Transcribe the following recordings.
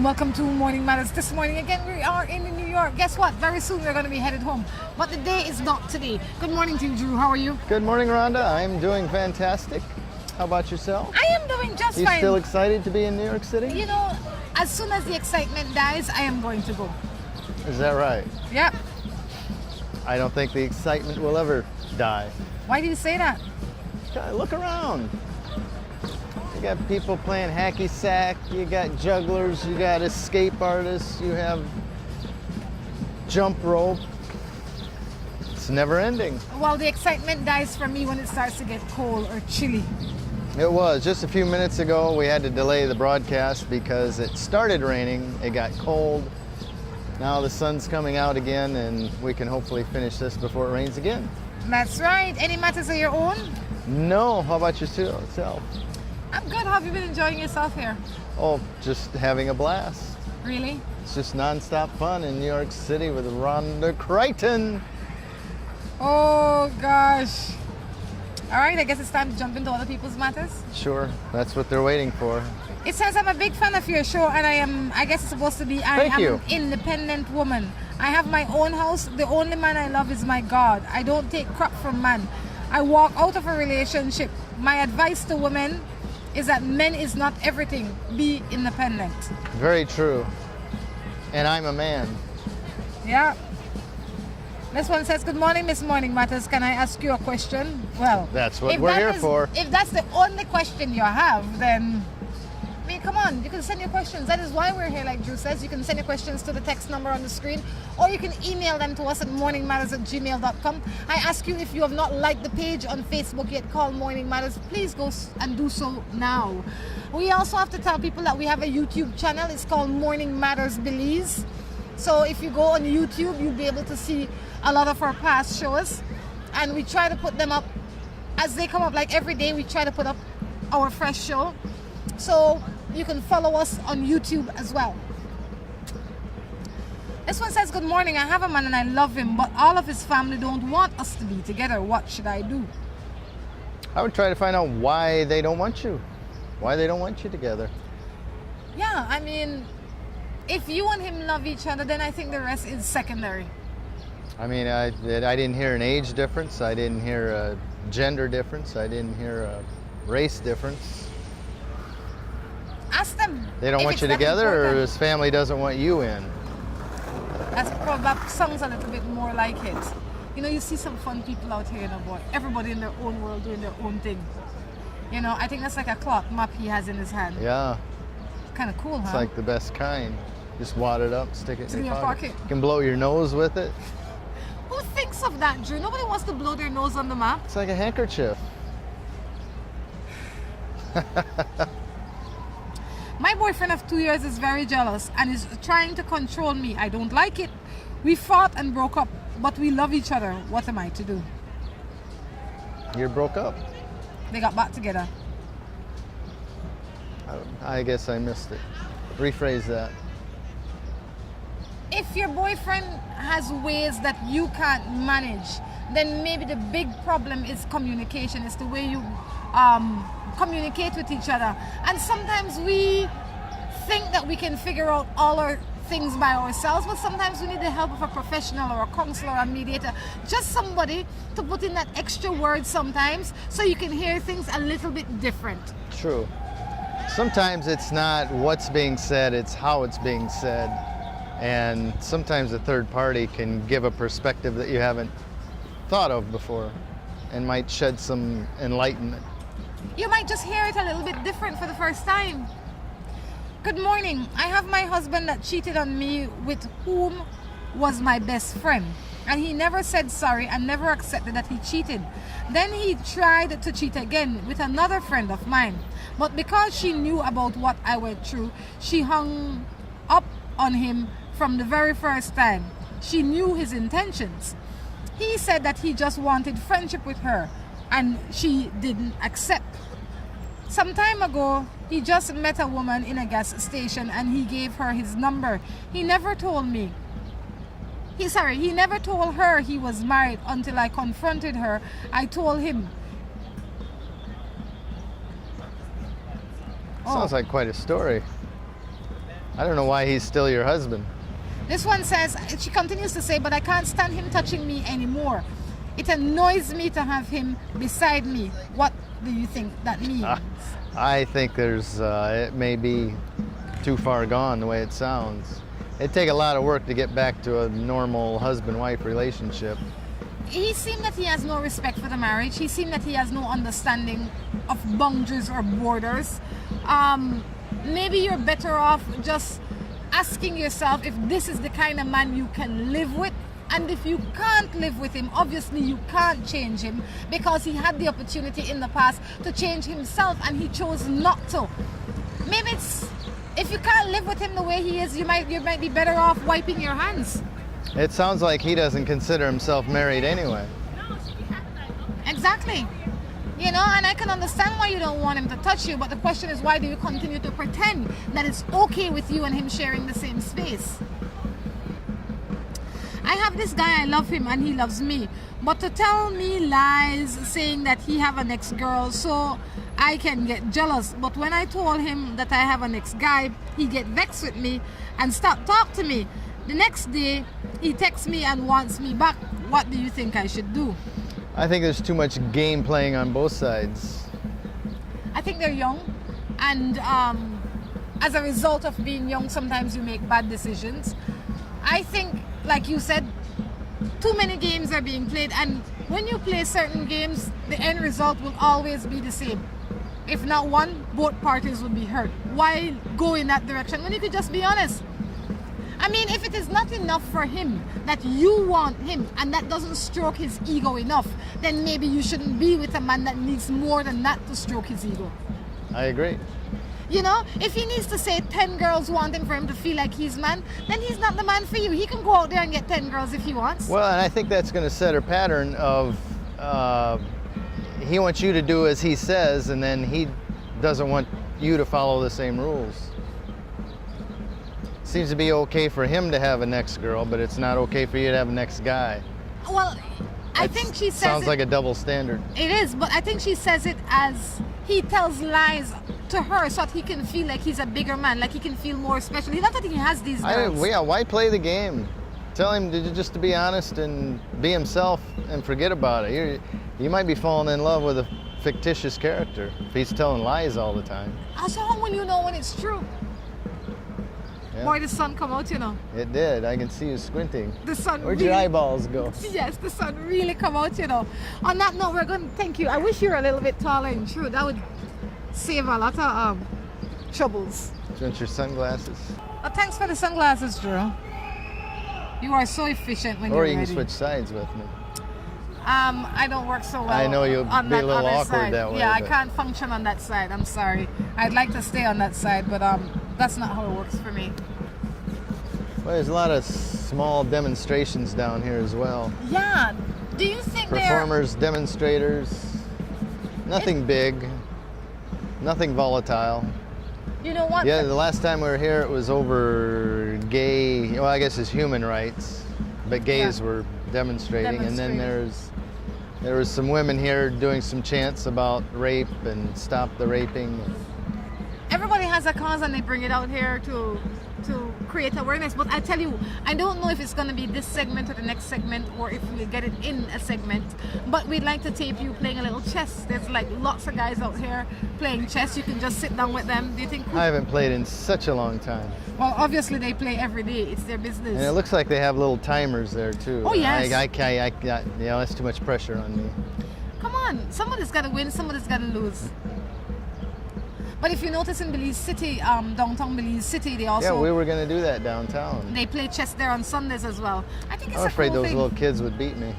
and welcome to Morning Matters. This morning again we are in New York. Guess what? Very soon we're going to be headed home. But the day is not today. Good morning to you, Drew. How are you? Good morning, Rhonda. I'm doing fantastic. How about yourself? I am doing just You fine. still excited to be in New York City? You know, as soon as the excitement dies, I am going to go. Is that right? Yep. I don't think the excitement will ever die. Why do you say that? Look around. You got people playing hacky sack, you got jugglers, you got escape artists, you have jump rope. It's never ending. Well, the excitement dies for me when it starts to get cold or chilly. It was. Just a few minutes ago, we had to delay the broadcast because it started raining, it got cold. Now the sun's coming out again and we can hopefully finish this before it rains again. That's right. Any matters of your own? No. How about yourself? I'm good. How have you been enjoying yourself here? Oh, just having a blast. Really? It's just nonstop fun in New York City with Rhonda Crichton. Oh, gosh. All right, I guess it's time to jump into other people's matters. Sure, that's what they're waiting for. It says I'm a big fan of your show, and I guess it's supposed to be, I Thank am you. an independent woman. I have my own house. The only man I love is my God. I don't take crap from man. I walk out of a relationship. My advice to women is that men is not everything. Be independent. Very true. And I'm a man. Yeah. This one says, good morning, Miss Morning Matters. Can I ask you a question? Well, That's what if we're that here is- for. If that's the only question you have, then, I mean, come on, you can send your questions. That is why we're here, like Drew says. You can send your questions to the text number on the screen, or you can email them to us at morningmatters@gmail.com. I ask you, if you have not liked the page on Facebook yet called Morning Matters, please go and do so now. We also have to tell people that we have a YouTube channel. It's called Morning Matters Belize. So if you go on YouTube, you'll be able to see a lot of our past shows, and we try to put them up as they come up. Like every day we try to put up our fresh show, so you can follow us on YouTube as well. This one says, good morning, I have a man and I love him, but all of his family don't want us to be together. What should I do? I would try to find out why they don't want you. Why they don't want you together. Yeah, I mean, if you and him love each other, then I think the rest is secondary. I mean, I didn't hear an age difference. I didn't hear a gender difference. I didn't hear a race difference. Ask them. They don't if want it's you that together, or important. his family doesn't want you in. That sounds a little bit more like it. You know, you see some fun people out here, boy. Everybody in their own world doing their own thing. You know, I think that's like a cloth map he has in his hand. Yeah, Kind of cool, huh? it's like the best kind. Just wad it up, stick it in your pocket. pocket. You can blow your nose with it. Who thinks of that, Drew? Nobody wants to blow their nose on the map. It's like a handkerchief. My boyfriend of 2 years is very jealous and is trying to control me. I don't like it. We fought and broke up, but we love each other. What am I to do? You broke up. They got back together. I guess I missed it. Rephrase that. If your boyfriend has ways that you can't manage, then maybe the big problem is communication. It's the way you communicate with each other. And sometimes we think that we can figure out all our things by ourselves, but sometimes we need the help of a professional or a counselor or a mediator. Just somebody to put in that extra word sometimes so you can hear things a little bit different. True. Sometimes it's not what's being said, it's how it's being said. And sometimes a third party can give a perspective that you haven't thought of before and might shed some enlightenment. You might just hear it a little bit different for the first time. Good morning. I have my husband that cheated on me with whom was my best friend. And he never said sorry and never accepted that he cheated. Then he tried to cheat again with another friend of mine. But because she knew about what I went through, she hung up on him from the very first time. She knew his intentions. He said that he just wanted friendship with her and she didn't accept. Some time ago, he just met a woman in a gas station and he gave her his number. He never told me. He never told her he was married until I confronted her. I told him. Sounds like quite a story. I don't know why he's still your husband. This one says, she continues to say, but I can't stand him touching me anymore. It annoys me to have him beside me. What do you think that means? I think it may be too far gone the way it sounds. It'd take a lot of work to get back to a normal husband-wife relationship. He seemed that he has no respect for the marriage. He seemed that he has no understanding of boundaries or borders. Maybe you're better off just asking yourself if this is the kind of man you can live with. And if you can't live with him, obviously you can't change him, because he had the opportunity in the past to change himself and he chose not to. Maybe if you can't live with him the way he is, you might be better off wiping your hands. It sounds like he doesn't consider himself married anyway. Exactly. You know, and I can understand why you don't want him to touch you, but the question is, why do you continue to pretend that it's okay with you and him sharing the same space? I have this guy, I love him and he loves me, but to tell me lies saying that he have an ex-girl so I can get jealous. But when I told him that I have an ex-guy, he get vexed with me and stop talk to me. The next day, he texts me and wants me back. What do you think I should do? I think there's too much game playing on both sides. I think they're young, and as a result of being young, sometimes you make bad decisions. I think, like you said, too many games are being played, and when you play certain games, the end result will always be the same. If not one, both parties will be hurt. Why go in that direction when you could just be honest? I mean, if it is not enough for him that you want him and that doesn't stroke his ego enough, then maybe you shouldn't be with a man that needs more than that to stroke his ego. I agree. You know, if he needs to say 10 girls want him for him to feel like he's man, then he's not the man for you. He can go out there and get 10 girls if he wants. Well, and I think that's going to set a pattern of he wants you to do as he says, and then he doesn't want you to follow the same rules. Seems to be okay for him to have a next girl, but it's not okay for you to have a next guy. Well, I think she says sounds like a double standard. It is, but I think she says it as he tells lies to her so that he can feel like he's a bigger man, like he can feel more special. Not that he has these girls. Yeah, why play the game? Tell him just to be honest and be himself and forget about it. You might be falling in love with a fictitious character if he's telling lies all the time. So how will you know when it's true? Yeah. Boy, the sun come out, you know. It did. I can see you squinting. The sun. Where'd really, your eyeballs go? Yes, the sun really come out, you know. On that note, we're going to thank you. I wish you were a little bit taller and true. That would save a lot of troubles. Do you want your sunglasses? Thanks for the sunglasses, Drew. You are so efficient when you're ready. Or you can switch sides with me. I don't work so well. I know you'll on be that a little other awkward side. that way. Yeah, but I can't function on that side. I'm sorry. I'd like to stay on that side, but that's not how it works for me. Well, there's a lot of small demonstrations down here as well. Yeah. Do you think performers, demonstrators, nothing big, nothing volatile. You know what? Yeah, the last time we were here, it was over gay. Well, I guess it's human rights, but gays were demonstrating, and then there was some women here doing some chants about rape and stop the raping. Everybody has a cause and they bring it out here to create awareness, but I tell you, I don't know if it's going to be this segment or the next segment, or if we'll get it in a segment, but we'd like to tape you playing a little chess. There's like lots of guys out here playing chess. You can just sit down with them. Do you think? I haven't played in such a long time. Well, obviously they play every day. It's their business. And it looks like they have little timers there too. Oh yes. That's too much pressure on me. Come on, somebody's got to win, somebody's got to lose. But if you notice in Belize City, downtown Belize City, they also... Yeah, we were going to do that downtown. They play chess there on Sundays as well. I think it's I'm a afraid cool those thing. little kids would beat me.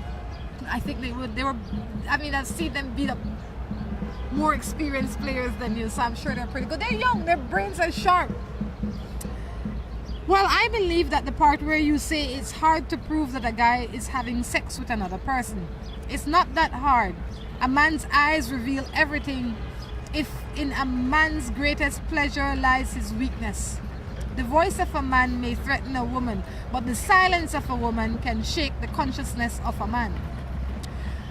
I think they would. I've seen them beat up more experienced players than you, so I'm sure they're pretty good. They're young, their brains are sharp. Well, I believe that the part where you say it's hard to prove that a guy is having sex with another person. It's not that hard. A man's eyes reveal everything. If in a man's greatest pleasure lies his weakness. The voice of a man may threaten a woman, but the silence of a woman can shake the consciousness of a man.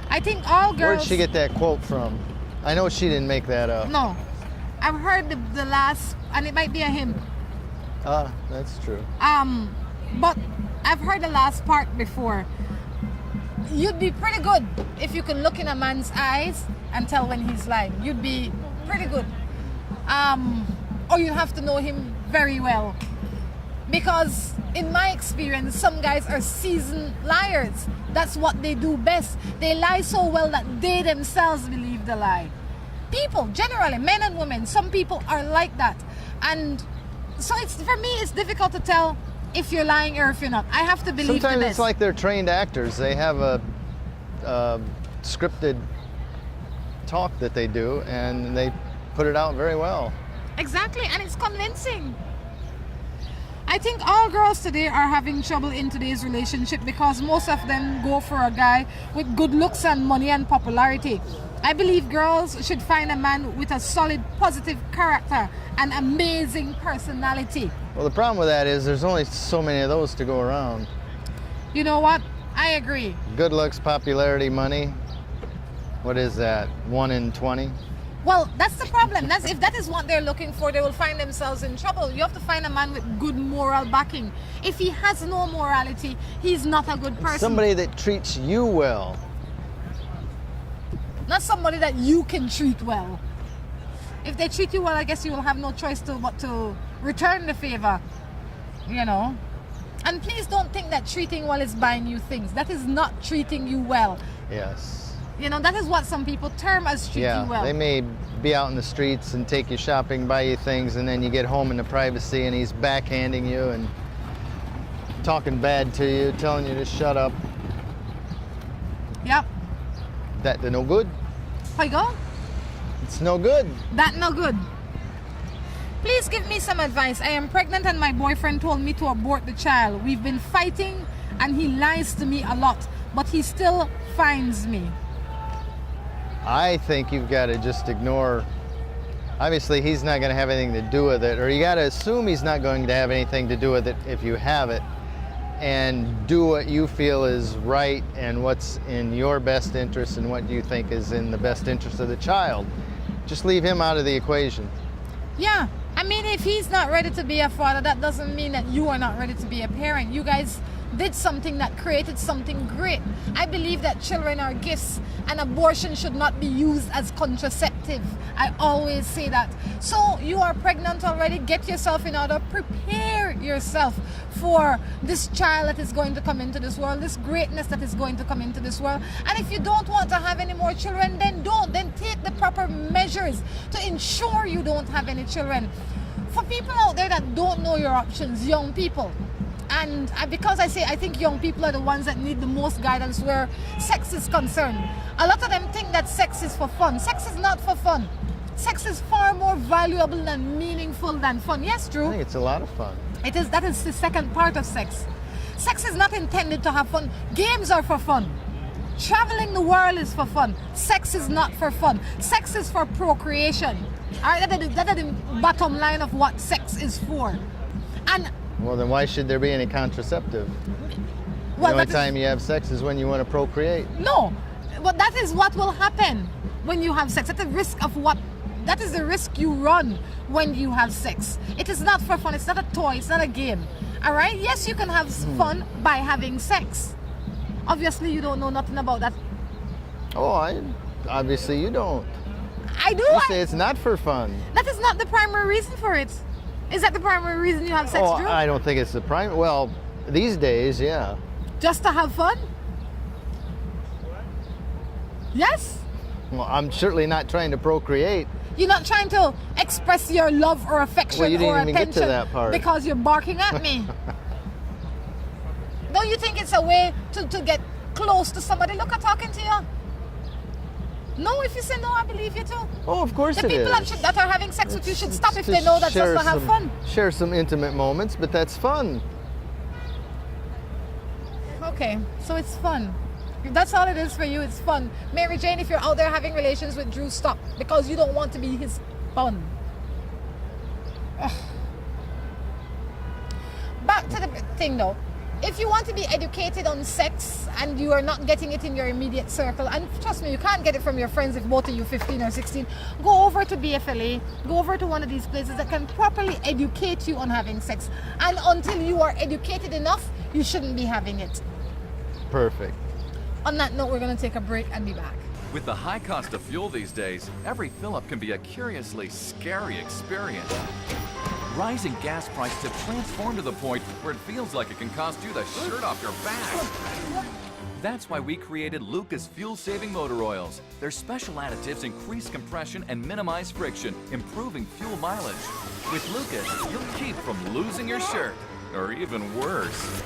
I think all girls... Where'd she get that quote from? I know she didn't make that up. No. I've heard the last, and it might be a hymn. That's true. But I've heard the last part before. You'd be pretty good if you can look in a man's eyes and tell when he's lying. You'd be pretty good. Or you have to know him very well. Because in my experience, some guys are seasoned liars. That's what they do best. They lie so well that they themselves believe the lie. People, generally, men and women, some people are like that. And so for me, it's difficult to tell if you're lying or if you're not. I have to believe Sometimes the it's best. like they're trained actors. They have a scripted talk that they do, and they put it out very well. Exactly, and it's convincing. I think all girls today are having trouble in today's relationship because most of them go for a guy with good looks and money and popularity. I believe girls should find a man with a solid, positive character and amazing personality. Well, the problem with that is there's only so many of those to go around. You know what? I agree. Good looks, popularity, money. What is that? 1 in 20? Well, that's the problem. If that is what they're looking for, they will find themselves in trouble. You have to find a man with good moral backing. If he has no morality, he's not a good person. Somebody that treats you well. Not somebody that you can treat well. If they treat you well, I guess you will have no choice but to return the favor. You know? And please don't think that treating well is buying you things. That is not treating you well. Yes. You know, that is what some people term as treating well. They may be out in the streets and take you shopping, buy you things, and then you get home in the privacy and he's backhanding you and talking bad to you, telling you to shut up. Yep. That no good. How you go? It's no good. That no good. Please give me some advice. I am pregnant and my boyfriend told me to abort the child. We've been fighting and he lies to me a lot, but he still finds me. I think you've got to just ignore. Obviously, he's not going to have anything to do with it, or you got to assume he's not going to have anything to do with it if you have it, and do what you feel is right and what's in your best interest and what you think is in the best interest of the child. Just leave him out of the equation. Yeah. I mean, if he's not ready to be a father, that doesn't mean that you are not ready to be a parent. You guys did something that created something great. I believe that children are gifts and abortion should not be used as contraceptive. I always say that. So you are pregnant already, get yourself in order, prepare yourself for this child that is going to come into this world, this greatness that is going to come into this world. And if you don't want to have any more children, then don't. Then take the proper measures to ensure you don't have any children. For people out there that don't know your options, young people, and because I think young people are the ones that need the most guidance where sex is concerned. A lot of them think that sex is for fun. Sex is not for fun. Sex is far more valuable and meaningful than fun. Yes, Drew? I think it's a lot of fun. It is. That is the second part of sex. Sex is not intended to have fun. Games are for fun. Traveling the world is for fun. Sex is not for fun. Sex is for procreation. All right, that is the bottom line of what sex is for. And well, then why should there be any contraceptive? well, The only time you have sex is when you want to procreate. No, but that is what will happen when you have sex. That's the risk of what. That is the risk you run when you have sex. It is not for fun. It's not a toy. It's not a game. All right. Yes, you can have fun by having sex. Obviously, you don't know nothing about that. Oh, obviously you don't. I do. You say it's not for fun. That is not the primary reason for it. Is that the primary reason you have sex, Oh, Drew? I don't think it's the prime. Well, these days, yeah. Just to have fun? Yes? Well, I'm certainly not trying to procreate. You're not trying to express your love or affection Well, you didn't or even attention get to that part. because you're barking at me. Don't you think it's a way to get close to somebody? Look, I'm talking to you. No, if you say no, I believe you too. Oh, of course The it is. people that are having sex with you should stop if To they know that's just share to have fun. Share some intimate moments, but that's fun. Okay, so it's fun. If that's all it is for you, it's fun. Mary Jane, if you're out there having relations with Drew, stop. Because you don't want to be his fun. Ugh. Back to the thing though. if you want to be educated on sex and you are not getting it in your immediate circle, and trust me, you can't get it from your friends if both of you 15 or 16, go over to BFLA, go over to one of these places that can properly educate you on having sex. And until you are educated enough, you shouldn't be having it. Perfect. On that note, we're going to take a break and be back. With the high cost of fuel these days, every fill-up can be a curiously scary experience. Rising gas prices have transformed to the point where it feels like it can cost you the shirt off your back. That's why we created Lucas fuel-saving motor oils. Their special additives increase compression and minimize friction, improving fuel mileage. With Lucas, you'll keep from losing your shirt, or even worse.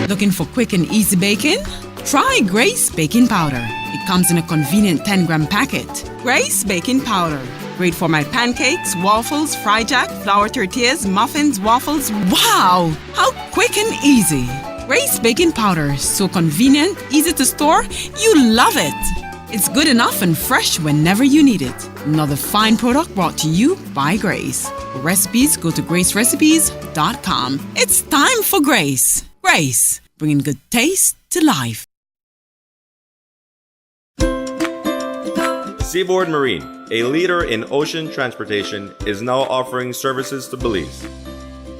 Looking for quick and easy baking? Try Grace Baking Powder. It comes in a convenient 10-gram packet. Grace Baking Powder. Great for my pancakes, waffles, fry jack, flour tortillas, muffins, waffles. Wow! How quick and easy. Grace Baking Powder. So convenient, easy to store. You love it. It's good enough and fresh whenever you need it. Another fine product brought to you by Grace. For recipes, go to gracerecipes.com. It's time for Grace. Grace, bringing good taste to life. Seaboard Marine, a leader in ocean transportation, is now offering services to Belize.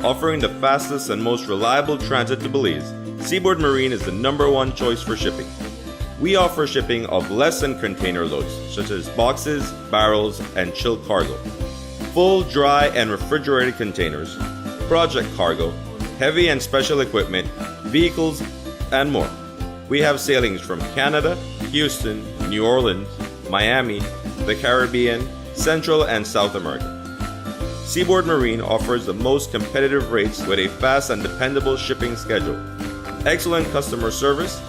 Offering the fastest and most reliable transit to Belize, Seaboard Marine is the #1 choice for shipping. We offer shipping of less than container loads, such as boxes, barrels, and chilled cargo. Full, dry, and refrigerated containers, project cargo, heavy and special equipment, vehicles, and more. We have sailings from Canada, Houston, New Orleans, Miami, the Caribbean, Central and South America. Seaboard Marine offers the most competitive rates with a fast and dependable shipping schedule, excellent customer service,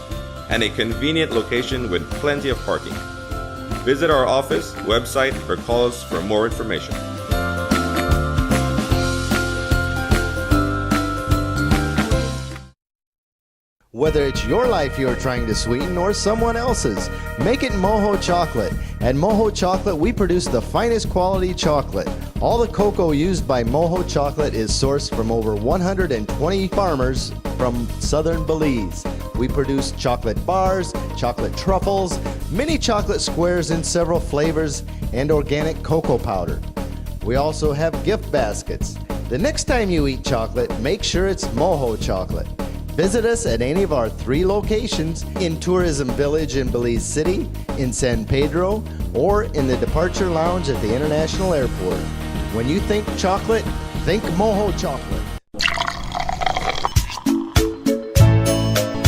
and a convenient location with plenty of parking. Visit our office, website, or call us for more information. Whether it's your life you're trying to sweeten or someone else's, make it Moho Chocolate. At Moho Chocolate, we produce the finest quality chocolate. All the cocoa used by Moho Chocolate is sourced from over 120 farmers from southern Belize. We produce chocolate bars, chocolate truffles, mini chocolate squares in several flavors, and organic cocoa powder. We also have gift baskets. The next time you eat chocolate, make sure it's Moho Chocolate. Visit us at any of our 3 locations in Tourism Village in Belize City, in San Pedro, or in the Departure Lounge at the International Airport. When you think chocolate, think Moho Chocolate.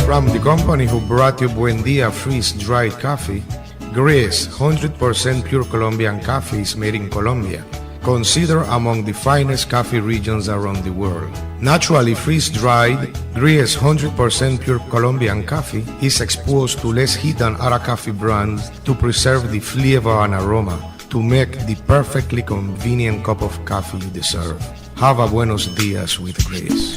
From the company who brought you Buen Dia freeze-dried coffee, Gris 100% pure Colombian coffee is made in Colombia, considered among the finest coffee regions around the world. Naturally freeze-dried, Gris 100% pure Colombian coffee is exposed to less heat than other coffee brands to preserve the flavor and aroma to make the perfectly convenient cup of coffee you deserve. Have a buenos dias with Gris.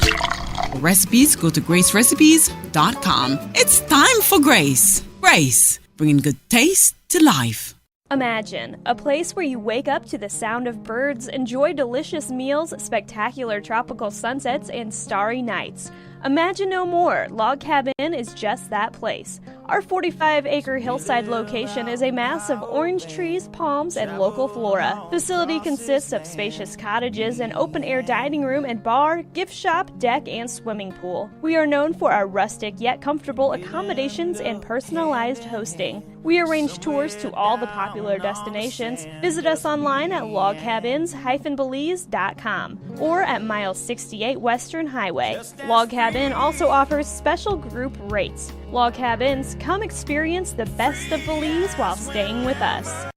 For recipes, go to gracerecipes.com. It's time for Grace. Grace, bringing good taste to life. Imagine a place where you wake up to the sound of birds, enjoy delicious meals, spectacular tropical sunsets, and starry nights. Imagine no more. Log Cabin is just that place. Our 45-acre hillside location is a mass of orange trees, palms, and local flora. Facility consists of spacious cottages, an open-air dining room and bar, gift shop, deck, and swimming pool. We are known for our rustic yet comfortable accommodations and personalized hosting. We arrange tours to all the popular destinations. Visit us online at logcabins-belize.com or at mile 68 Western Highway. Log Cabin also offers special group rates. Log Cabins, come experience the best of Belize while staying with us.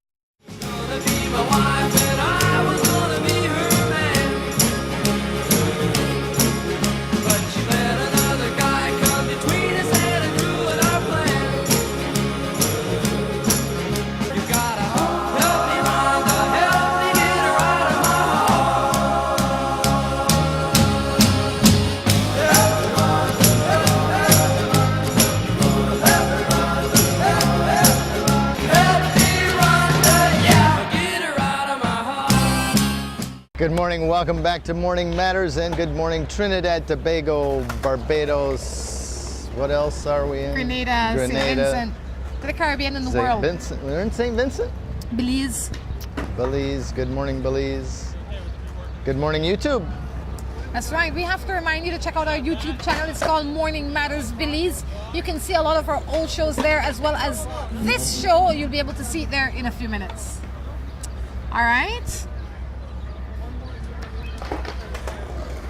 Good morning, welcome back to Morning Matters, and good morning Trinidad, Tobago, Barbados. What else are we in? Grenada, St. Vincent, to the Caribbean and the St. world. Vincent. We're in St. Vincent? Belize. Belize. Good morning, Belize. Good morning, YouTube. That's right. We have to remind you to check out our YouTube channel. It's called Morning Matters Belize. You can see a lot of our old shows there, as well as this show. You'll be able to see it there in a few minutes. All right.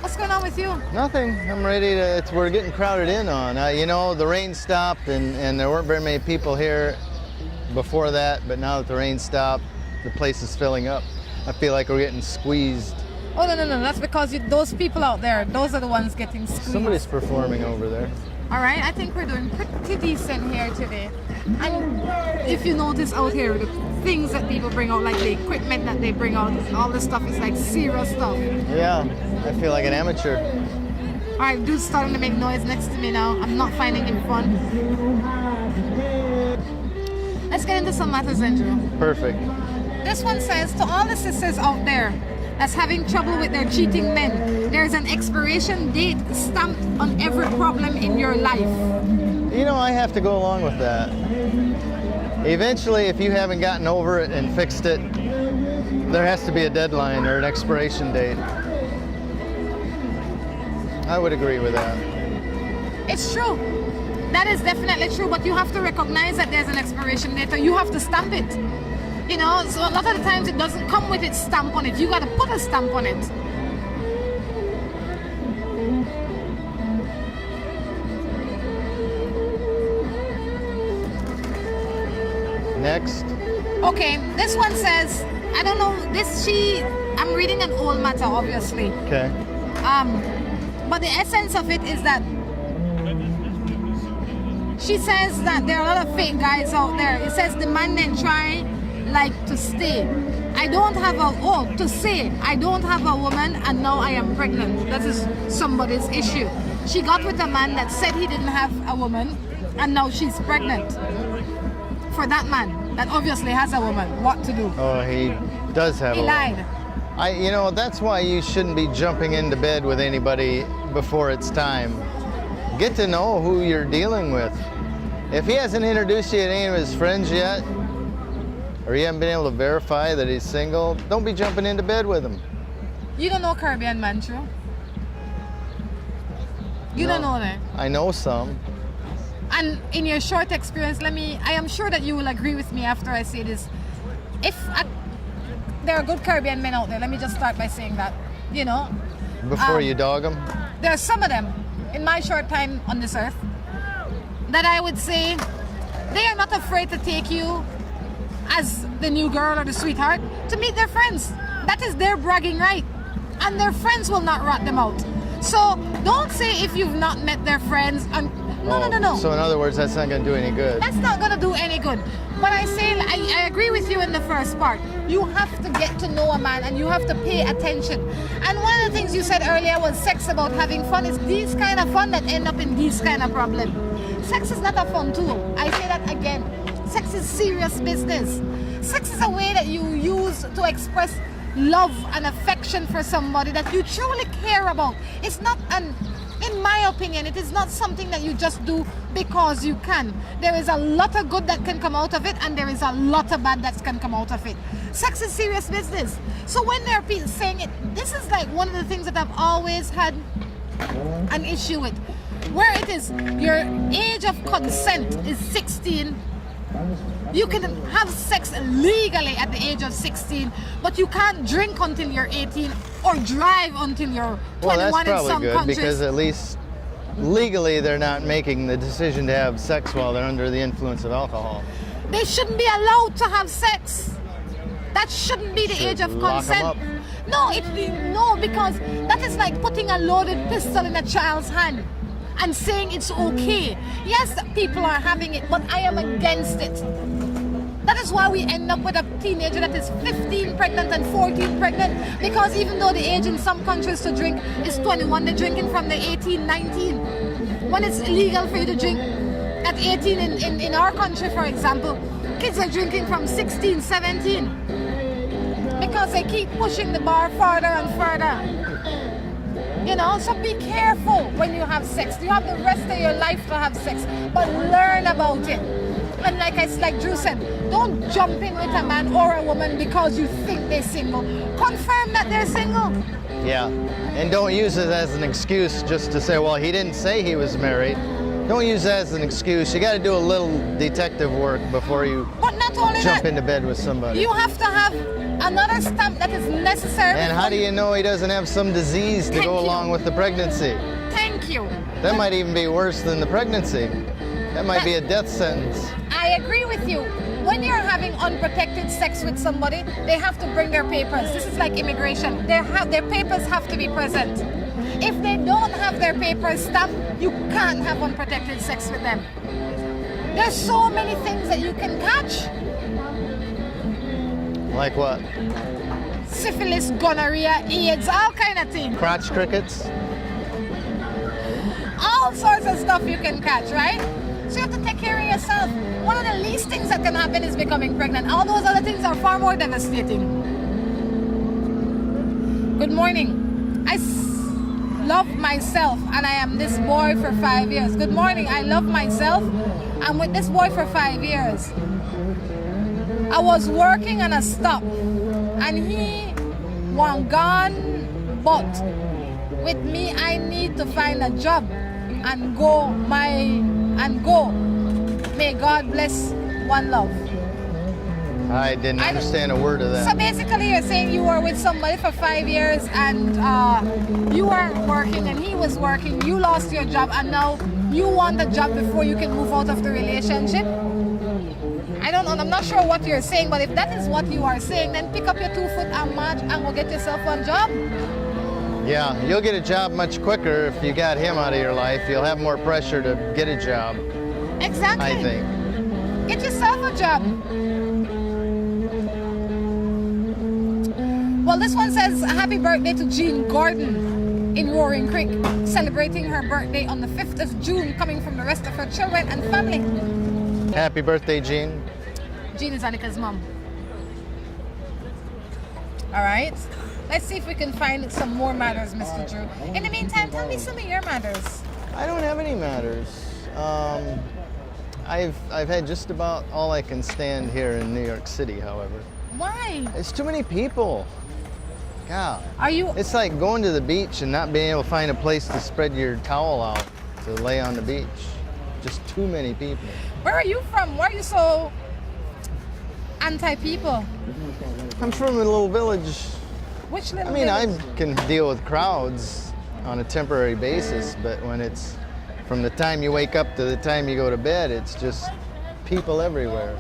What's going on with you? Nothing. I'm ready to. We're getting crowded in on. You know, the rain stopped, and there weren't very many people here before that. But now that the rain stopped, the place is filling up. I feel like we're getting squeezed. Oh, no. That's because those people out there, those are the ones getting squeezed. Somebody's performing over there. All right, I think we're doing pretty decent here today. And if you notice out here, the things that people bring out, like the equipment that they bring out, all this stuff is like serious stuff. Yeah, I feel like an amateur. All right, dude's starting to make noise next to me now. I'm not finding him fun. Let's get into some matters, Andrew. Perfect. This one says, to all the sisters out there that's having trouble with their cheating men, there's an expiration date stamped on every problem in your life. You know, I have to go along with that. Eventually, if you haven't gotten over it and fixed it, there has to be a deadline or an expiration date. I would agree with that. It's true. That is definitely true, but you have to recognize that there's an expiration date, or you have to stamp it. You know, so a lot of the times it doesn't come with its stamp on it. You got to put a stamp on it. Next. Okay, this one says, I don't know, I'm reading an old matter, obviously. Okay. But the essence of it is that she says that there are a lot of fake guys out there. It says the man then try like to stay. I don't have a woman and now I am pregnant. That is somebody's issue. She got with a man that said he didn't have a woman and now she's pregnant. For that man that obviously has a woman, what to do? Oh, he does have He lied. You know, that's why you shouldn't be jumping into bed with anybody before it's time. Get to know who you're dealing with. If he hasn't introduced you to any of his friends yet, or you haven't been able to verify that he's single, don't be jumping into bed with him. You don't know Caribbean man, true? You don't know that? I know some. And in your short experience, I am sure that you will agree with me after I say this. There are good Caribbean men out there, let me just start by saying that, you know. Before you dog them? There are some of them, in my short time on this earth, that I would say, they are not afraid to take you as the new girl or the sweetheart to meet their friends. That is their bragging right. And their friends will not rat them out. So don't say if you've not met their friends. No. So in other words, that's not going to do any good. That's not going to do any good. But I agree with you in the first part. You have to get to know a man and you have to pay attention. And one of the things you said earlier was sex about having fun. Is these kind of fun that end up in these kind of problems. Sex is not a fun tool. I say that again. Sex is serious business. Sex is a way that you use to express love and affection for somebody that you truly care about. It's not in my opinion, it is not something that you just do because you can. There is a lot of good that can come out of it, and there is a lot of bad that can come out of it. Sex is serious business. So when there are people saying it, this is like one of the things that I've always had an issue with. Where it is, your age of consent is 16. You can have sex legally at the age of 16, but you can't drink until you're 18 or drive until you're 21 well, that's in probably some good countries. Because at least legally they're not making the decision to have sex while they're under the influence of alcohol. They shouldn't be allowed to have sex. That shouldn't be the age of lock 'em consent. up. No, because that is like putting a loaded pistol in a child's hand and saying it's okay. Yes, people are having it, but I am against it. That is why we end up with a teenager that is 15 pregnant and 14 pregnant, because even though the age in some countries to drink is 21, they're drinking from the 18, 19. When it's illegal for you to drink at 18 in our country, for example, kids are drinking from 16, 17. because they keep pushing the bar further and further. You know, so be careful when you have sex. You have the rest of your life to have sex, but learn about it. And like Drew said, don't jump in with a man or a woman because you think they're single. Confirm that they're single. Yeah, and don't use it as an excuse just to say, well, he didn't say he was married. Don't use that as an excuse. You got to do a little detective work before you But not only jump that, into bed with somebody. you have to have another stamp that is necessary. And how do you know he doesn't have some disease to Thank go you. along with the pregnancy? Thank you. That might even be worse than the pregnancy. That might be a death sentence. I agree with you. When you're having unprotected sex with somebody, they have to bring their papers. This is like immigration. Their papers have to be present. If they don't have their papers stamped, you can't have unprotected sex with them. There's so many things that you can catch. Like what? Syphilis, gonorrhea, AIDS, all kind of things. Crotch crickets? All sorts of stuff you can catch, right? So you have to take care of yourself. One of the least things that can happen is becoming pregnant. All those other things are far more devastating. Good morning. I love myself and I am this boy for 5 years. Good morning. I love myself. I'm with this boy for 5 years. I was working on a stop and he was gone, but with me I need to find a job and go. May God bless, one love. I didn't understand a word of that. So basically you're saying you were with somebody for 5 years and you weren't working and he was working, you lost your job and now you want a job before you can move out of the relationship? I don't know, I'm not sure what you're saying, but if that is what you are saying, then pick up your 2 foot and match and go get yourself one job. Yeah, you'll get a job much quicker if you got him out of your life. You'll have more pressure to get a job, Exactly. I think. Get yourself a job. Well, this one says, happy birthday to Jean Gordon in Roaring Creek, celebrating her birthday on the 5th of June, coming from the rest of her children and family. Happy birthday, Jean. Jean is Annika's mom. All right. Let's see if we can find some more matters, Mr. Drew. In the meantime, tell me some of your matters. I don't have any matters. I've had just about all I can stand here in New York City, however. Why? It's too many people. God. Are you... It's like going to the beach and not being able to find a place to spread your towel out to lay on the beach. Just too many people. Where are you from? Why are you so anti-people? I'm from a little village. Which little I mean, I village? can deal with crowds on a temporary basis, but when it's from the time you wake up to the time you go to bed, it's just people everywhere.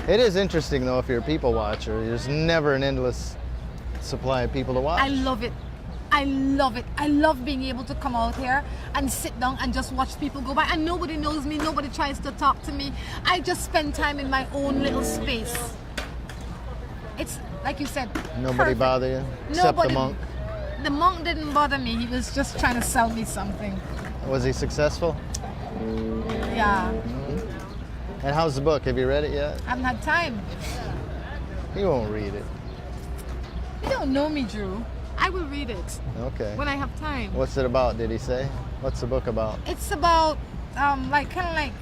It is interesting though if you're a people watcher. There's never an endless supply of people to watch. I love it. I love it. I love being able to come out here and sit down and just watch people go by and nobody knows me, nobody tries to talk to me. I just spend time in my own little space. It's like you said, Nobody perfect. bother you, except the monk. The monk didn't bother me. He was just trying to sell me something. Was he successful? Yeah, And how's the book? Have you read it yet? I haven't had time. He won't read it. You don't know me, Drew. I will read it Okay. when I have time. What's it about, did he say? What's the book about? It's about like kind of like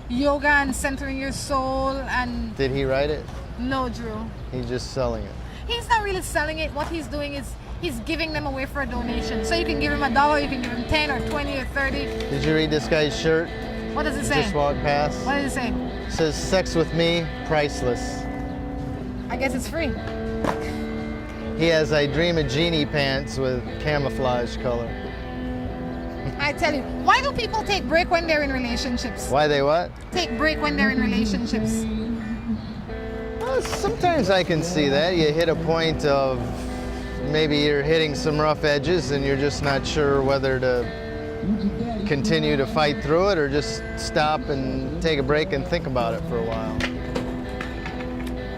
yoga and centering your soul and Did he write it? no, Drew. He's just selling it. He's not really selling it. What he's doing is he's giving them away for a donation. So you can give him $1, you can give him 10 or 20 or 30. Did you read this guy's shirt? What does it say? Just walked past. What does it say? It says, sex with me, priceless. I guess it's free. He has I Dream a Genie pants with camouflage color. I tell you, why do people take break when they're in relationships? Why they what? Take break when they're in relationships. Well, sometimes I can see that. You hit a point of maybe you're hitting some rough edges and you're just not sure whether to continue to fight through it or just stop and take a break and think about it for a while.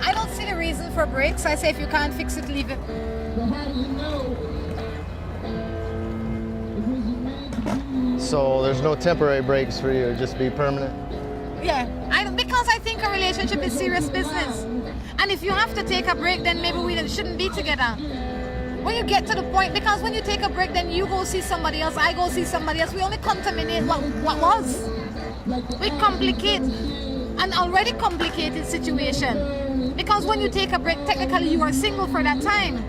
I don't see the reason for breaks. I say if you can't fix it, leave it. So there's no temporary breaks for you, just be permanent? Yeah, I don't, because Because I think a relationship is serious business. And if you have to take a break, then maybe we shouldn't be together. When you get to the point, because when you take a break, then you go see somebody else, I go see somebody else. We only contaminate what was. We complicate an already complicated situation. Because when you take a break, technically you are single for that time.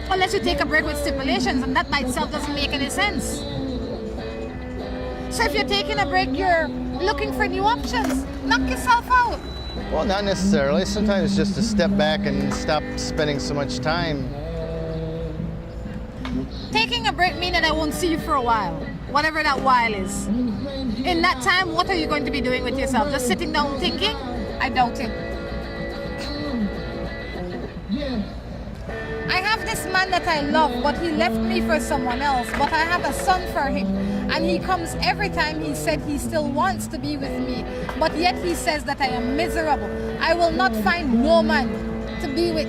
Unless you take a break with stipulations, and that by itself doesn't make any sense. So if you're taking a break, you're looking for new options. Knock yourself out. Well, not necessarily. Sometimes just to step back and stop spending so much time. Taking a break means that I won't see you for a while, whatever that while is. In that time, what are you going to be doing with yourself? Just sitting down thinking? I doubt it. I have this man that I love, but he left me for someone else, but I have a son for him. And he comes every time. He said he still wants to be with me, but yet he says that I am miserable. I will not find no man to be with.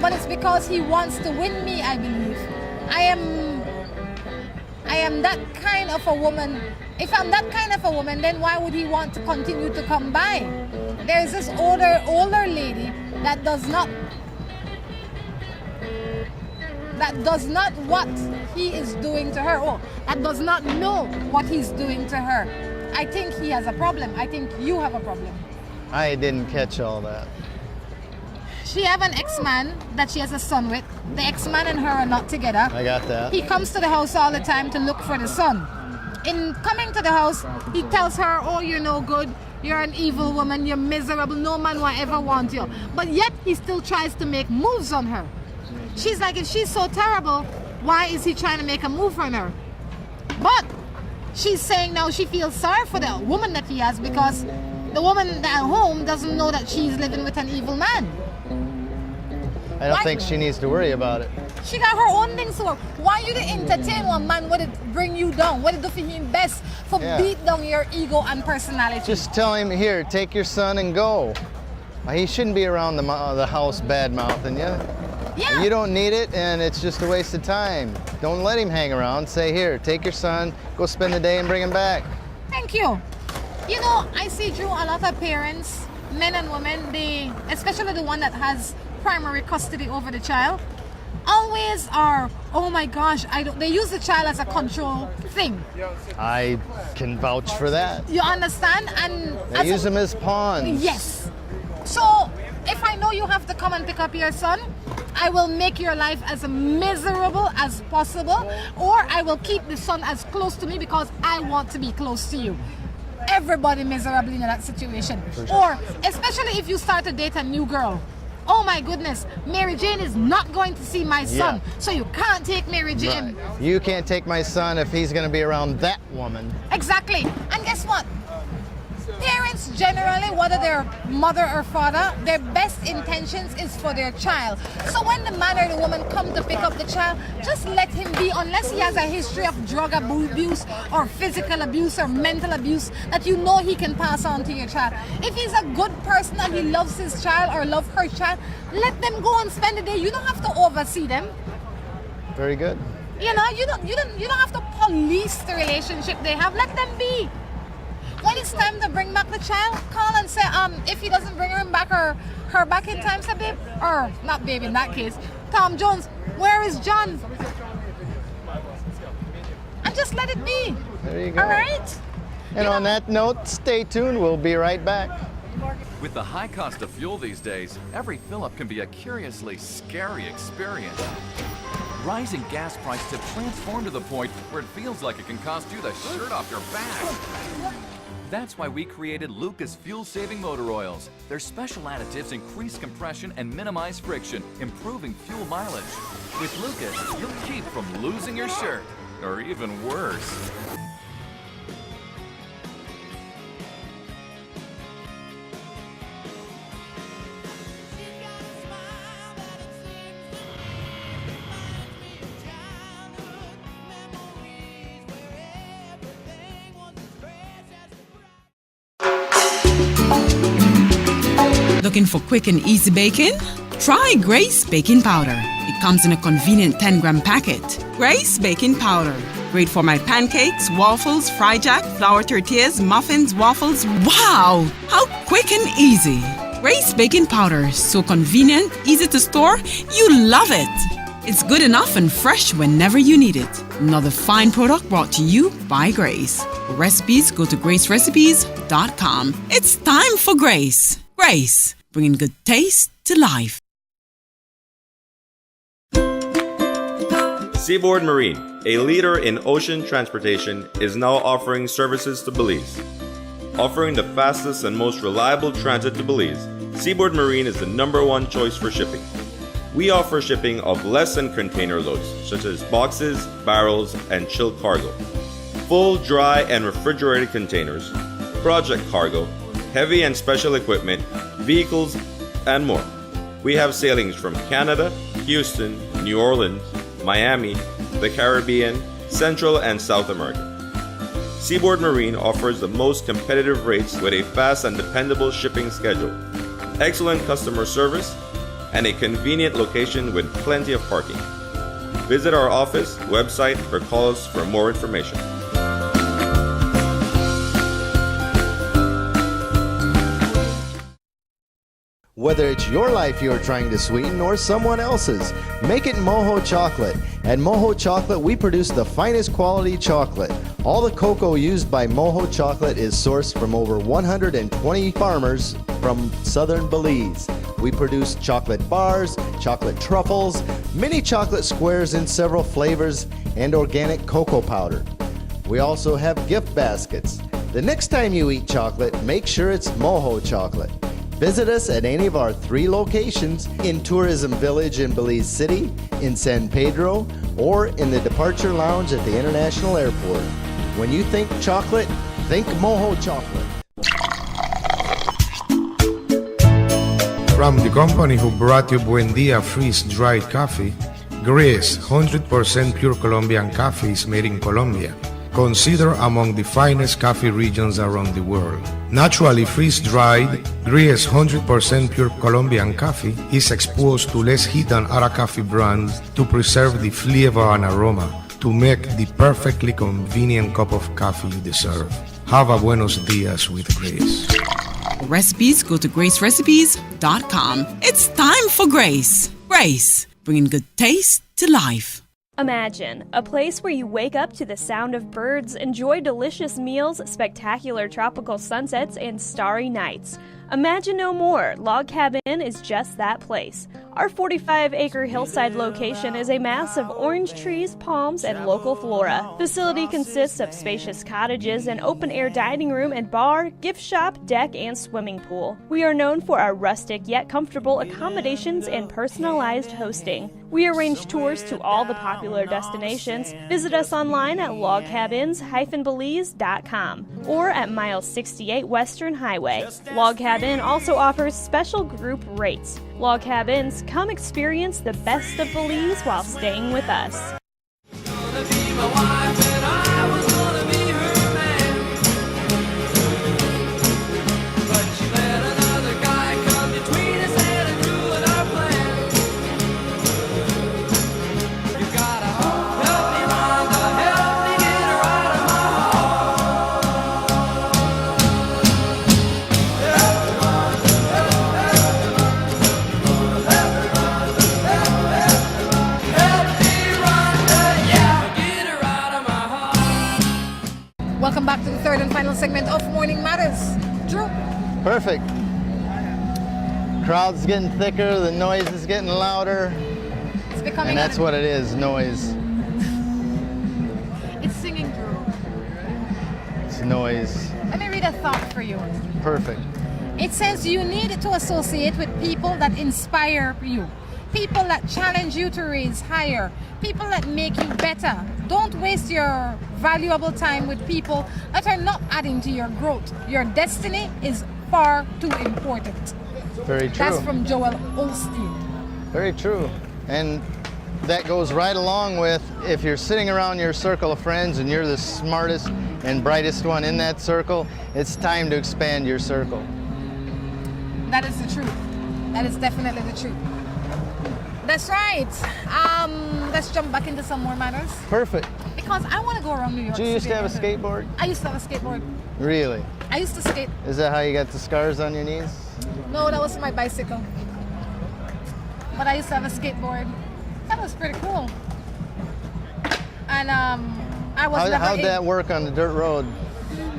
But it's because he wants to win me, I believe. I am that kind of a woman. If I'm that kind of a woman, then why would he want to continue to come by? There's this older lady that does not what he is doing to her. Oh, that does not know what he's doing to her. I think he has a problem. I think you have a problem. I didn't catch all that. She have an ex-man that she has a son with. The ex-man and her are not together. I got that. He comes to the house all the time to look for the son. In coming to the house, he tells her, oh, you're no good. You're an evil woman. You're miserable. No man will ever want you. But yet, he still tries to make moves on her. She's like, if she's so terrible, why is he trying to make a move on her? But she's saying now she feels sorry for the woman that he has because the woman at home doesn't know that she's living with an evil man. I don't think she needs to worry about it. She got her own things to work. Why you to entertain one man? Would it bring you down? What it do for him best for beat down your ego and personality? Just tell him, here, take your son and go. He shouldn't be around the house bad-mouthing you. Yeah. You don't need it, and it's just a waste of time. Don't let him hang around. Say, here, take your son, go spend the day and bring him back. Thank you. You know, I see, Drew, a lot of parents, men and women, they, especially the one that has primary custody over the child, always are, oh my gosh, they use the child as a control thing. I can vouch for that. You understand? And they use them as pawns. Yes. So if I know you have to come and pick up your son, I will make your life as miserable as possible, or I will keep the son as close to me because I want to be close to you. Everybody miserable in that situation. Or especially if you start to date a new girl. Oh my goodness, Mary Jane is not going to see my son, so you can't take Mary Jane. Right. You can't take my son if he's going to be around that woman. Exactly. And guess what? Parents generally, whether they're mother or father, their best intentions is for their child. So when the man or the woman come to pick up the child, just let him be, unless he has a history of drug abuse or physical abuse or mental abuse that you know he can pass on to your child. If he's a good person and he loves his child or loves her child, let them go and spend the day. You don't have to oversee them. Very good. You know, you don't have to police the relationship they have. Let them be. When it's time to bring back the child, call and say, if he doesn't bring her back or her back in time, say, babe, or not babe in that case, Tom Jones, where is John? And just let it be. There you go. All right? And on that note, stay tuned. We'll be right back. With the high cost of fuel these days, every fill-up can be a curiously scary experience. Rising gas prices have transformed to the point where it feels like it can cost you the shirt off your back. That's why we created Lucas fuel-saving motor oils. Their special additives increase compression and minimize friction, improving fuel mileage. With Lucas, you'll keep from losing your shirt, or even worse. Looking for quick and easy baking? Try Grace Baking Powder. It comes in a convenient 10-gram packet. Grace Baking Powder. Great for my pancakes, waffles, fried jack, flour tortillas, muffins, waffles. Wow! How quick and easy. Grace baking powder, so convenient, easy to store. You love it. It's good enough and fresh whenever you need it. Another fine product brought to you by Grace. For recipes, go to gracerecipes.com. It's time for Grace. Grace, bringing good taste to life. Seaboard Marine, a leader in ocean transportation, is now offering services to Belize. Offering the fastest and most reliable transit to Belize, Seaboard Marine is the #1 choice for shipping. We offer shipping of less than container loads, such as boxes, barrels, and chilled cargo, full, dry, and refrigerated containers, project cargo, heavy and special equipment, vehicles, and more. We have sailings from Canada, Houston, New Orleans, Miami, the Caribbean, Central and South America. Seaboard Marine offers the most competitive rates with a fast and dependable shipping schedule, excellent customer service, and a convenient location with plenty of parking. Visit our office, website, or call us for more information. Whether it's your life you're trying to sweeten or someone else's, make it Moho Chocolate. At Moho Chocolate, we produce the finest quality chocolate. All the cocoa used by Moho Chocolate is sourced from over 120 farmers from southern Belize. We produce chocolate bars, chocolate truffles, mini chocolate squares in several flavors, and organic cocoa powder. We also have gift baskets. The next time you eat chocolate, make sure it's Moho Chocolate. Visit us at any of our 3 locations in Tourism Village in Belize City, in San Pedro, or in the Departure Lounge at the International Airport. When you think chocolate, think Moho Chocolate. From the company who brought you Buen Dia freeze-dried coffee, Gris 100% pure Colombian coffee is made in Colombia, considered among the finest coffee regions around the world. Naturally freeze-dried, Gris 100% pure Colombian coffee is exposed to less heat than other coffee brands to preserve the flavor and aroma to make the perfectly convenient cup of coffee you deserve. Have a buenos dias with Gris. For recipes, go to gracerecipes.com. It's time for Grace. Grace, bringing good taste to life. Imagine a place where you wake up to the sound of birds, enjoy delicious meals, spectacular tropical sunsets, and starry nights. Imagine no more. Log Cabin is just that place. Our 45-acre hillside location is a mass of orange trees, palms, and local flora. Facility consists of spacious cottages, an open-air dining room and bar, gift shop, deck, and swimming pool. We are known for our rustic yet comfortable accommodations and personalized hosting. We arrange tours to all the popular destinations. Visit us online at logcabins-belize.com or at mile 68 Western Highway. Log Cabin also offers special group rates. Log Cabins, come experience the best of Belize while staying with us. Welcome back to the third and final segment of Morning Matters. Drew? Perfect. Crowd's getting thicker, the noise is getting louder, It's becoming and that's what it is, noise. It's singing, Drew. It's noise. Let me read a thought for you. Perfect. It says you need to associate with people that inspire you, people that challenge you to raise higher, people that make you better. Don't waste your valuable time with people that are not adding to your growth. Your destiny is far too important. Very true. That's from Joel Osteen. Very true. And that goes right along with if you're sitting around your circle of friends and you're the smartest and brightest one in that circle, it's time to expand your circle. That is the truth. That is definitely the truth. That's right. Let's jump back into some more matters. Perfect. Because because I want to go around New York. Did you used to City. have a skateboard? I used to have a skateboard. Really? I used to skate. Is that how you got the scars on your knees? No, that was my bicycle. But I used to have a skateboard. That was pretty cool. And I was never How'd in- that work on the dirt road?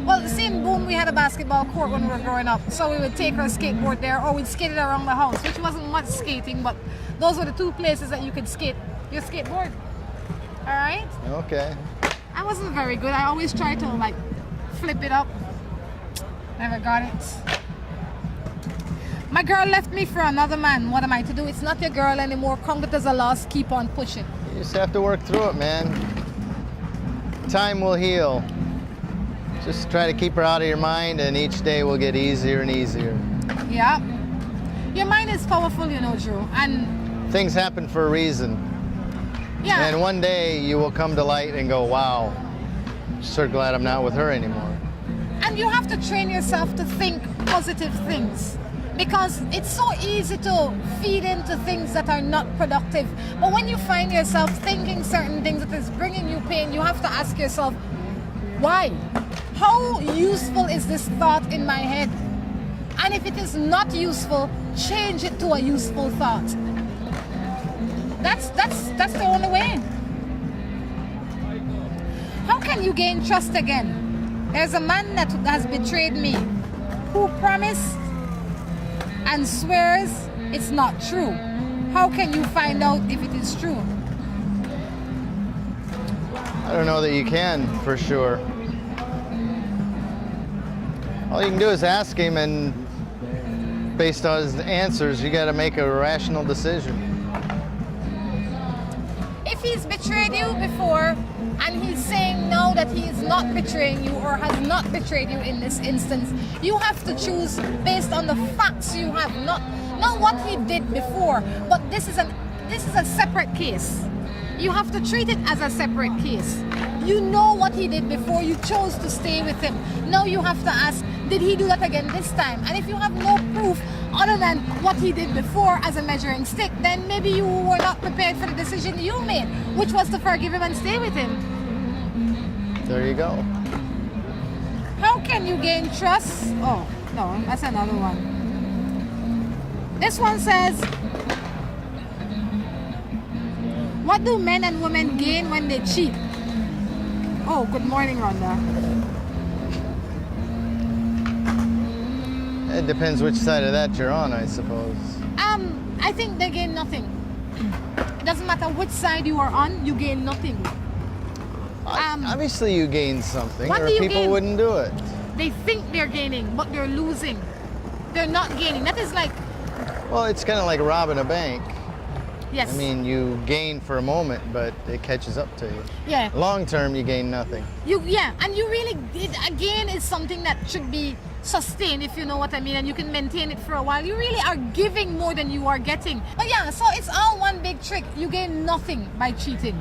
Well, see in Boone, we had a basketball court when we were growing up. So we would take our skateboard there or we'd skate it around the house, which wasn't much skating, but those were the two places that you could skate your skateboard. All right? Okay. I wasn't very good. I always tried to like flip it up. Never got it. My girl left me for another man. What am I to do? It's not your girl anymore. Count it as a loss. Keep on pushing. You just have to work through it, man. Time will heal. Just try to keep her out of your mind, and each day will get easier and easier. Yeah. Your mind is powerful, you know, Drew. And Things happen for a reason. yeah. And one day you will come to light and go, wow, sure glad I'm not with her anymore. And you have to train yourself to think positive things. Because it's so easy to feed into things that are not productive. But when you find yourself thinking certain things that is bringing you pain, you have to ask yourself, why? How useful is this thought in my head? And if it is not useful, change it to a useful thought. That's the only way. How can you gain trust again? There's a man that has betrayed me, who promised and swears it's not true. How can you find out if it is true? I don't know that you can, for sure. All you can do is ask him, and based on his answers, you got to make a rational decision. If he's betrayed you before and he's saying now that he is not betraying you or has not betrayed you in this instance, you have to choose based on the facts you have, not what he did before, but this is a separate case. You have to treat it as a separate case. You know what he did before, you chose to stay with him. Now you have to ask, did he do that again this time? And if you have no proof other than what he did before as a measuring stick, then maybe you were not prepared for the decision you made, which was to forgive him and stay with him. There you go. How can you gain trust? Oh, no, that's another one. This one says, what do men and women gain when they cheat? Oh, good morning, Rhonda. It depends which side of that you're on, I suppose. I think they gain nothing. It doesn't matter which side you are on, you gain nothing. Obviously you gain something, what or do you people gain? wouldn't do it. They think they're gaining, but they're losing. They're not gaining. That is like, Well, it's kind of like robbing a bank. yes. I mean, you gain for a moment, but it catches up to you. yeah. Long term, you gain nothing. And you really, again, is something that should be sustained, if you know what I mean, and you can maintain it for a while. You really are giving more than you are getting. But yeah, so it's all one big trick. You gain nothing by cheating.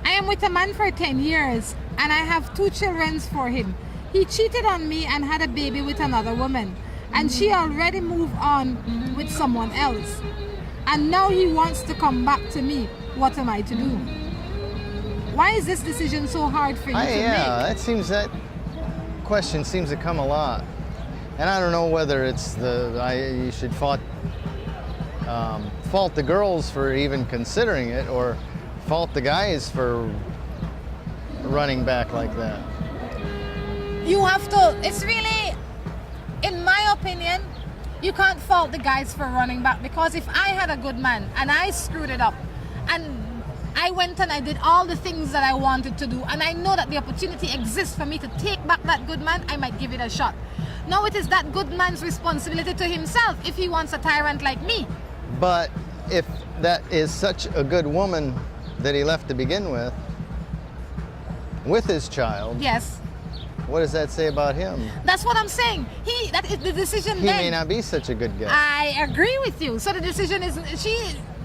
I am with a man for 10 years and I have 2 children for him. He cheated on me and had a baby with another woman, and she already moved on with someone else. And now he wants to come back to me. What am I to do? Why is this decision so hard for you to make? That question seems to come a lot. And I don't know whether it's you should fault the girls for even considering it, or fault the guys for running back like that. You have to, it's really, in my opinion, you can't fault the guys for running back, because if I had a good man and I screwed it up and I went and I did all the things that I wanted to do, and I know that the opportunity exists for me to take back that good man, I might give it a shot. Now it is that good man's responsibility to himself if he wants a tyrant like me. But if that is such a good woman that he left to begin with his child, Yes. what does that say about him? That's what I'm saying. That is the decision. He then. may not be such a good guy. I agree with you. So the decision is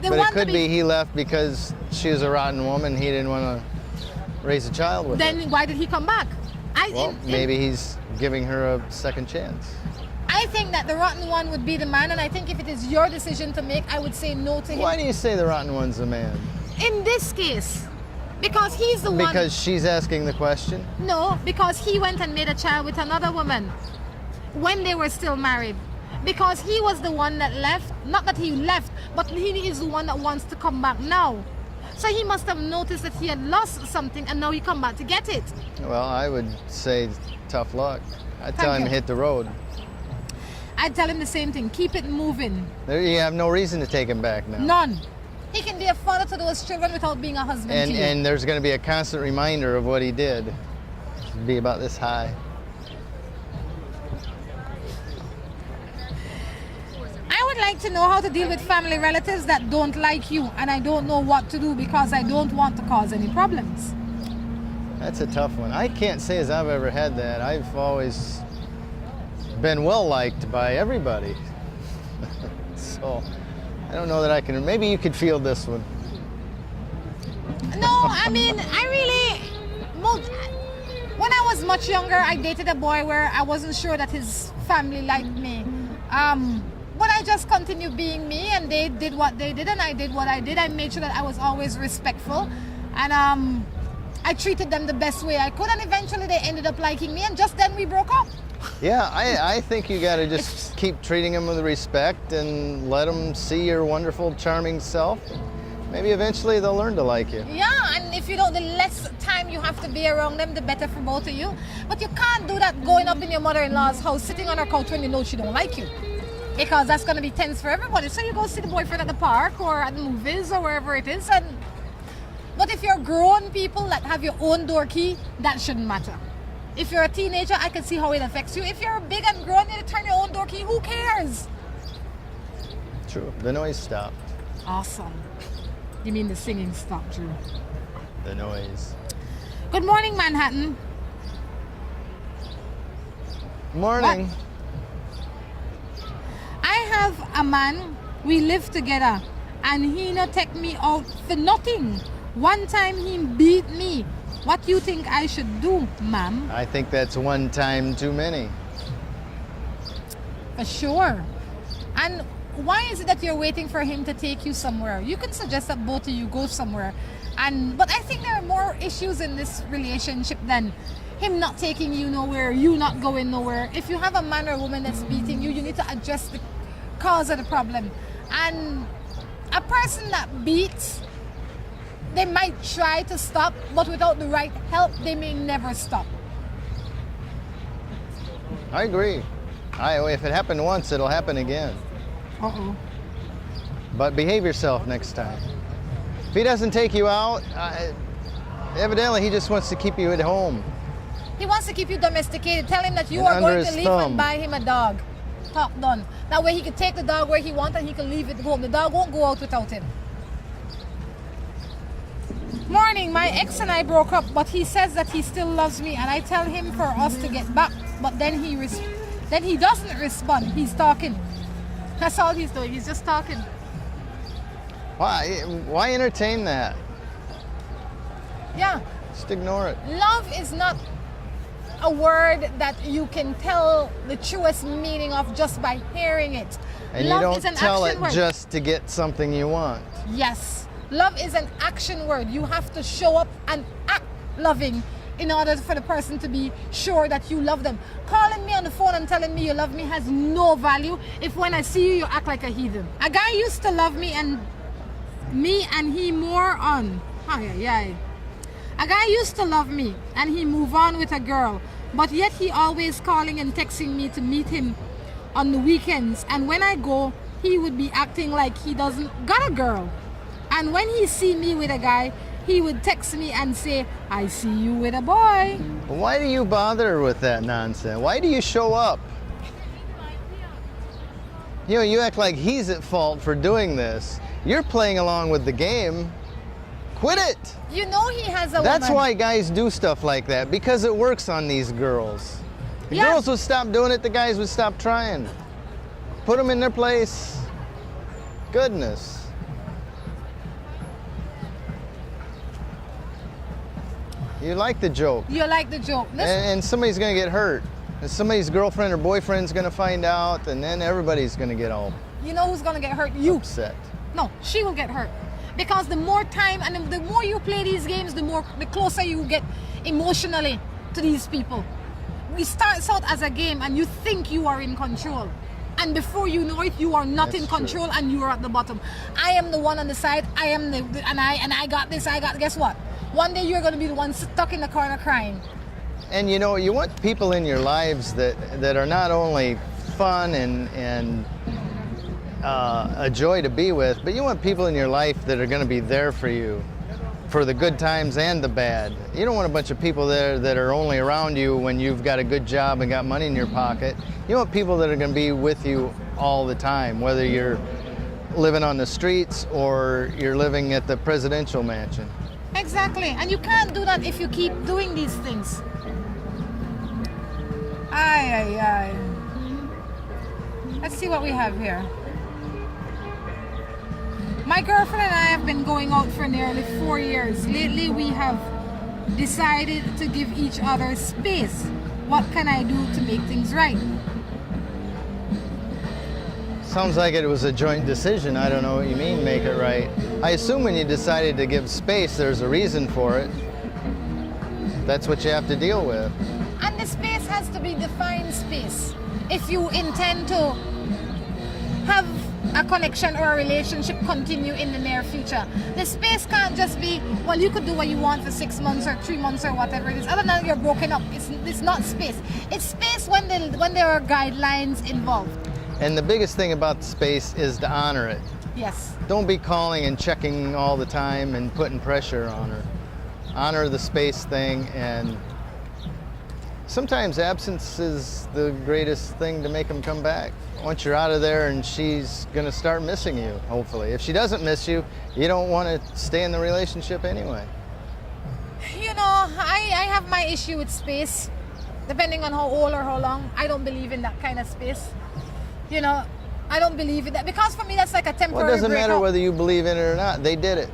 But it could be he left because she was a rotten woman. He didn't want to raise a child with her. Then why did he come back? Maybe he's giving her a second chance. I think that the rotten one would be the man, and I think if it is your decision to make, I would say no to him. Why do you say the rotten one's a man? In this case, Because he's the one. Because she's asking the question? No, because he went and made a child with another woman when they were still married. Because he was the one that left. Not that he left, but he is the one that wants to come back now. So he must have noticed that he had lost something and now he come back to get it. Well, I would say tough luck. I'd tell him you. to hit the road. I'd tell him the same thing. Keep it moving. You have no reason to take him back now. None. He can be a father to those children without being a husband to you. And there's going to be a constant reminder of what he did. It'd be about this high. I would like to know how to deal with family relatives that don't like you, and I don't know what to do because I don't want to cause any problems. That's a tough one. I can't say as I've ever had that. I've always been well liked by everybody. So I don't know that I can. Maybe you could field this one. No, I mean, when I was much younger, I dated a boy where I wasn't sure that his family liked me. But I just continued being me, and they did what they did, and I did what I did. I made sure that I was always respectful, and I treated them the best way I could, and eventually they ended up liking me, and just then we broke up. Yeah, I think you got to just keep treating them with respect and let them see your wonderful, charming self. Maybe eventually they'll learn to like you. Yeah, and if you know, the less time you have to be around them, the better for both of you. But you can't do that going up in your mother-in-law's house, sitting on her couch when you know she don't like you. Because that's going to be tense for everybody. So you go see the boyfriend at the park or at the movies or wherever it is. But if you're grown people that have your own door key, that shouldn't matter. If you're a teenager, I can see how it affects you. If you're big and grown, you turn your own door key, who cares? True. The noise stopped. Awesome. You mean the singing stopped, Drew? The noise. Good morning, Manhattan. Morning. What? I have a man, we live together, and he not take me out for nothing. One time he beat me. What you think I should do, ma'am? I think that's one time too many. For sure. And why is it that you're waiting for him to take you somewhere? You can suggest that both of you go somewhere. But I think there are more issues in this relationship than him not taking you nowhere, you not going nowhere. If you have a man or a woman that's beating you, you need to address the cause of the problem. And a person that beats, they might try to stop, but without the right help, they may never stop. I agree. If it happened once, it'll happen again. Uh-oh. But behave yourself next time. If he doesn't take you out, evidently he just wants to keep you at home. He wants to keep you domesticated. Tell him that you And are under going to his leave thumb. and buy him a dog. Top done. That way he can take the dog where he wants and he can leave it home. The dog won't go out without him. Morning, my ex and I broke up, but he says that he still loves me, and I tell him for us to get back, but then he doesn't respond. He's talking. That's all he's doing. He's just talking. Why entertain that? Yeah. Just ignore it. Love is not a word that you can tell the truest meaning of just by hearing it. And Love you is don't an tell action it word. just to get something you want. Yes. Love is an action word. You have to show up and act loving in order for the person to be sure that you love them. Calling me on the phone and telling me you love me has no value if when I see you, you act like a heathen. A guy used to love me and he more on. A guy used to love me and he move on with a girl, but yet he always calling and texting me to meet him on the weekends. And when I go, he would be acting like he doesn't got a girl. And when he see me with a guy, he would text me and say, I see you with a boy. Why do you bother with that nonsense? Why do you show up? You act like he's at fault for doing this. You're playing along with the game. Quit it. You know he has a That's woman. why guys do stuff like that, because it works on these girls. The Yeah. girls would stop doing it, the guys would stop trying. Put them in their place. Goodness. You like the joke. You like the joke. Listen, And somebody's going to get hurt. And somebody's girlfriend or boyfriend's going to find out, and then everybody's going to get all you know who's going to get hurt? You. upset. No, she will get hurt. Because the more time and the more you play these games, the closer you get emotionally to these people. We start out as a game and you think you are in control. And before you know it, you are not in control and you are at the bottom. I am the one on the side, I got this, guess what? One day you're going to be the one stuck in the corner crying. And you know, you want people in your lives that are not only fun and a joy to be with, but you want people in your life that are going to be there for you for the good times and the bad. You don't want a bunch of people there that are only around you when you've got a good job and got money in your pocket. You want people that are going to be with you all the time, whether you're living on the streets or you're living at the presidential mansion. Exactly, and you can't do that if you keep doing these things. Ay. Let's see what we have here. My girlfriend and I have been going out for nearly 4 years. Lately, we have decided to give each other space. What can I do to make things right? Sounds like it was a joint decision. I don't know what you mean, make it right. I assume when you decided to give space, there's a reason for it. That's what you have to deal with. And the space has to be defined space. If you intend to have a connection or a relationship continue in the near future, the space can't just be, well, you could do what you want for 6 months or 3 months or whatever it is. Other than that, you're broken up. It's not space. It's space when there are guidelines involved. And the biggest thing about the space is to honor it. Yes. Don't be calling and checking all the time and putting pressure on her. Honor the space thing, and sometimes absence is the greatest thing to make them come back. Once you're out of there, and she's going to start missing you, hopefully. If she doesn't miss you, you don't want to stay in the relationship anyway. You know, I have my issue with space. Depending on how old or how long, I don't believe in that kind of space. You know, I don't believe in that. Because for me, that's like a temporary Well, it doesn't matter breakup. whether you believe in it or not. They did it.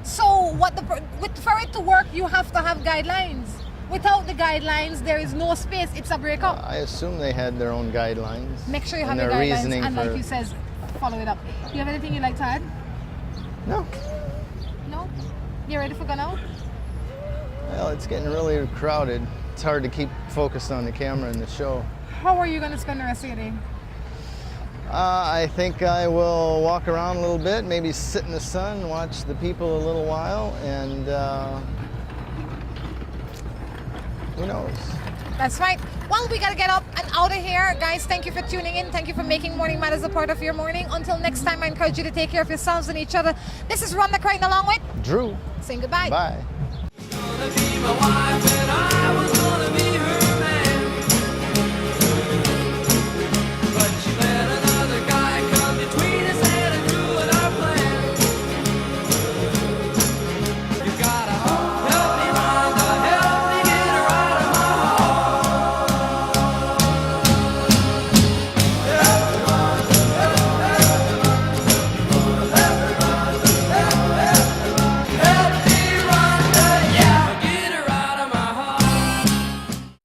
So for it to work, you have to have guidelines. Without the guidelines, there is no space. It's a breakup. I assume they had their own guidelines. Make sure you have and your their guidelines, reasoning and like for... you says, follow it up. You have anything you'd like to add? No. No? You ready for going out? Well, it's getting really crowded. It's hard to keep focused on the camera and the show. How are you going to spend the rest of your day? I think I will walk around a little bit, maybe sit in the sun, watch the people a little while, and who knows? That's right. Well, we got to get up and out of here. Guys, thank you for tuning in. Thank you for making Morning Matters a part of your morning. Until next time, I encourage you to take care of yourselves and each other. This is Rhonda Crichton along with Drew. saying goodbye. Bye.